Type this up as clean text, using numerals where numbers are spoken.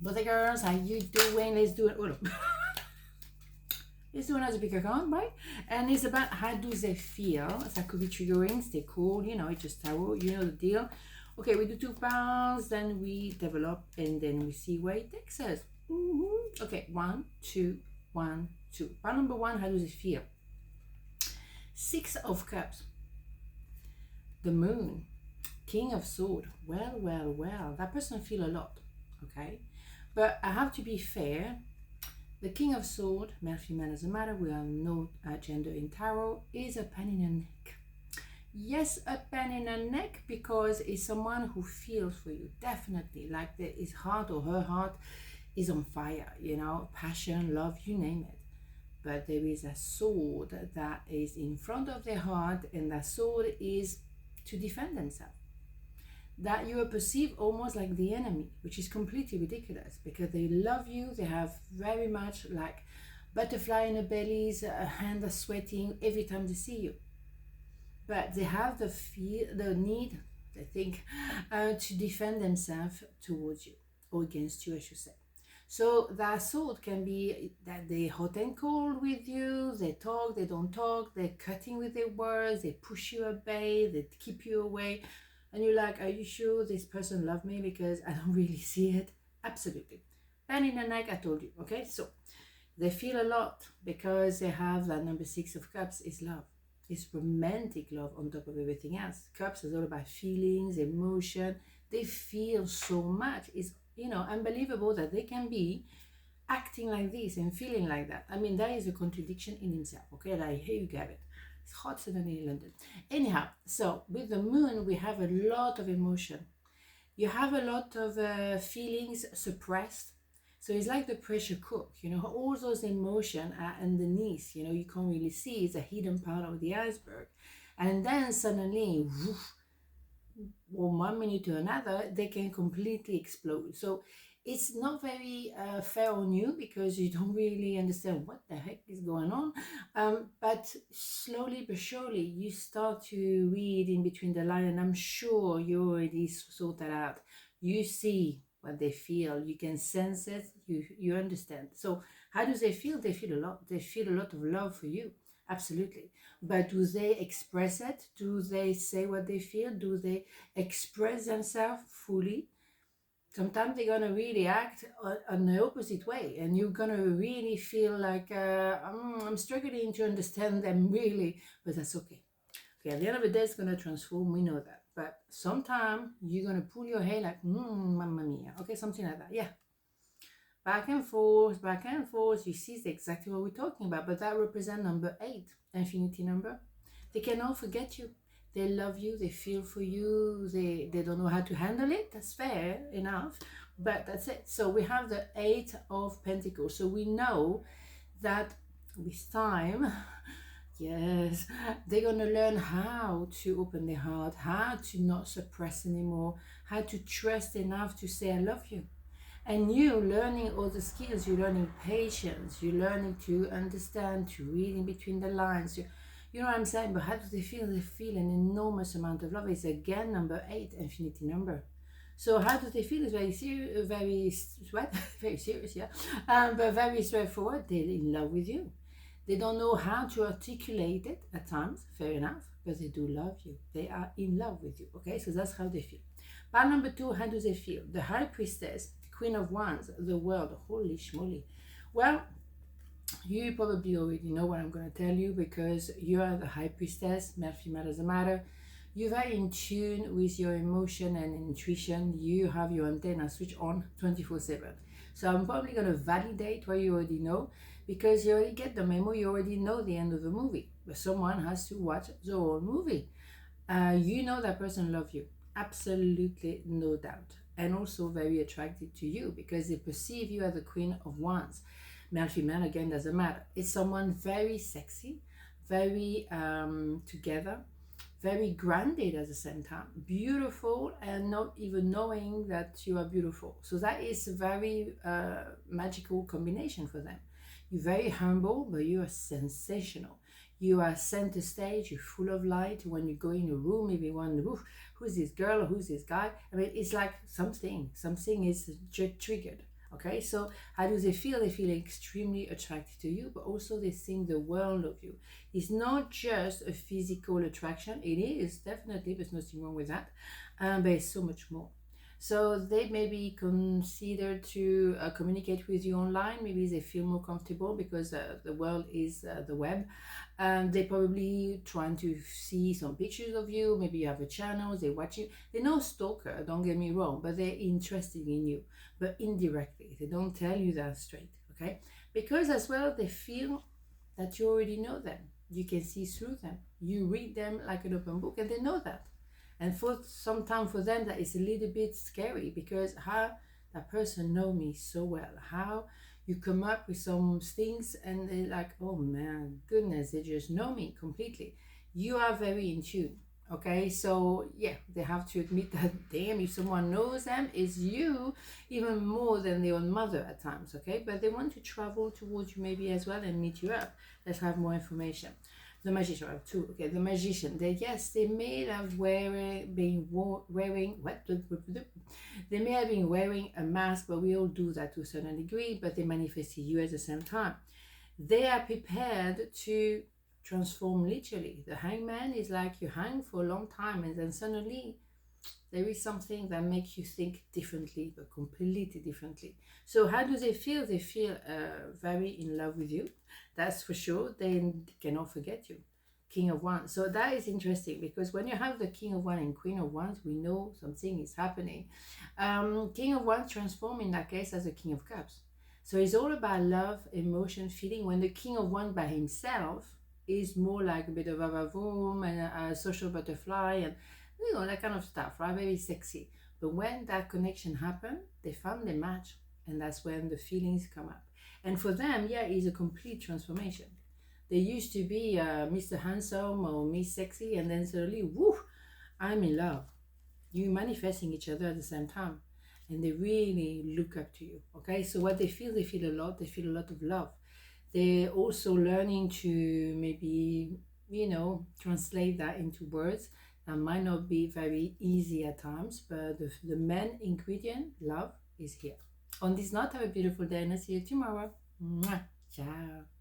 But the girls, how you doing? Let's do it. Hold on. Let's do another pick account, right? And it's about how do they feel. So that could be triggering, stay cool, it's just tarot, you know the deal. Okay, we do 2 pounds, then we develop, and then we see where it takes us. Okay, 1, 2, 1, 2. Pound number 1, how does it feel? 6 of Cups, the Moon, King of Swords. Well, that person feel a lot, okay? But I have to be fair. The King of Swords, male, female, doesn't matter, we have no gender in tarot, is a pen in a neck. Yes, a pen in a neck, because it's someone who feels for you, definitely. Like his heart or her heart is on fire, passion, love, you name it. But there is a sword that is in front of their heart, and that sword is to defend themselves. That you are perceived almost like the enemy, which is completely ridiculous, because they love you, they have very much like butterfly in their bellies, hand are sweating every time they see you. But they have the need, I think, to defend themselves towards you, or against you, I should say. So that sword can be that they hot and cold with you, they talk, they don't talk, they're cutting with their words, they push you away, they keep you away. And you're like, are you sure this person loves me? Because I don't really see it. Absolutely. Pen in the neck, I told you. Okay, so they feel a lot because they have that number 6 of Cups is love. It's romantic love on top of everything else. Cups is all about feelings, emotion. They feel so much. It's, unbelievable that they can be acting like this and feeling like that. I mean, that is a contradiction in itself. Okay, like, here you have it. It's hot suddenly in London. Anyhow, so with the Moon, we have a lot of emotion. You have a lot of feelings suppressed. So it's like the pressure cook, all those emotions are underneath, you can't really see. It's a hidden part of the iceberg. And then suddenly, woof, from 1 minute to another, they can completely explode. So it's not very fair on you, because you don't really understand what the heck is going on. But slowly but surely, you start to read in between the lines, and I'm sure you already sort that out. You see what they feel, you can sense it, you understand. So how do they feel? They feel a lot. They feel a lot of love for you. Absolutely. But do they express it? Do they say what they feel? Do they express themselves fully? Sometimes they're gonna really act on the opposite way, and you're gonna really feel like I'm struggling to understand them really, but that's okay. Okay, at the end of the day, it's gonna transform. We know that, but sometimes you're gonna pull your hair like mamma mia. Okay, something like that. Yeah, back and forth, back and forth. You see, it's exactly what we're talking about. But that represents number 8, infinity number. They cannot forget you. They love you, they feel for you, they don't know how to handle it. That's fair enough, but that's it. So we have the 8 of Pentacles. So we know that with time, yes, they're going to learn how to open their heart, how to not suppress anymore, how to trust enough to say, I love you. And you learning all the skills, you're learning patience, you're learning to understand, to read in between the lines. You know what I'm saying? But how do they feel? They feel an enormous amount of love. It's again number 8, infinity number. So how do they feel? It's very serious, very serious, yeah. But very straightforward. They're in love with you. They don't know how to articulate it at times, fair enough, but they do love you. They are in love with you, okay? So that's how they feel. Part number 2, how do they feel? The High Priestess, the Queen of Wands, the World, holy schmoly. Well, you probably already know what I'm going to tell you, because you are the High Priestess, male, female, doesn't matter. You're very in tune with your emotion and intuition. You have your antenna switch on 24/7. So I'm probably going to validate what you already know, because you already get the memo, you already know the end of the movie. But someone has to watch the whole movie. You know that person loves you. Absolutely no doubt. And also very attracted to you, because they perceive you as the Queen of Wands. Male, female, again, doesn't matter. It's someone very sexy, very together, very grounded at the same time, beautiful, and not even knowing that you are beautiful. So that is a very magical combination for them. You're very humble, but you are sensational. You are center stage, you're full of light. When you go in a room, everyone, who's this girl, who's this guy? I mean, it's like something is triggered. Okay, so how do they feel? They feel extremely attracted to you, but also they think the world of you. It's not just a physical attraction. It is definitely, there's nothing wrong with that, but it's so much more. So they maybe consider to communicate with you online. Maybe they feel more comfortable because the world is the web. They probably trying to see some pictures of you. Maybe you have a channel. They watch you. They're no stalker. Don't get me wrong, but they're interested in you, but indirectly. They don't tell you that straight. Okay, because as well they feel that you already know them. You can see through them. You read them like an open book, and they know that. And for sometimes for them that is a little bit scary, because how that person know me so well, how you come up with some things and they're like, oh man, goodness, they just know me completely. You are very in tune. Okay, so yeah, they have to admit that, damn, if someone knows them, it's you even more than their own mother at times. Okay, but they want to travel towards you maybe as well and meet you up. Let's have more information. The magician, I have two. Okay, the magician. They, yes, they may have wearing what? They may have been wearing a mask, but we all do that to a certain degree. But they manifest you at the same time. They are prepared to transform literally. The hangman is like you hang for a long time, and then suddenly there is something that makes you think differently, but completely differently. So how do they feel? They feel very in love with you. That's for sure. They cannot forget you. King of Wands. So that is interesting, because when you have the King of Wands and Queen of Wands, we know something is happening. King of Wands transform in that case as a King of Cups. So it's all about love, emotion, feeling. When the King of Wands by himself is more like a bit of a vavoom and a social butterfly and that kind of stuff, right? Very sexy. But when that connection happened, they found their match, and that's when the feelings come up. And for them, yeah, it's a complete transformation. They used to be Mr. Handsome or Miss Sexy, and then suddenly, woo, I'm in love. You manifesting each other at the same time, and they really look up to you. Okay, so what they feel a lot. They feel a lot of love. They're also learning to maybe translate that into words. That might not be very easy at times, but the main ingredient, love, is here. On this note, have a beautiful day, and I'll see you tomorrow. Mwah. Ciao.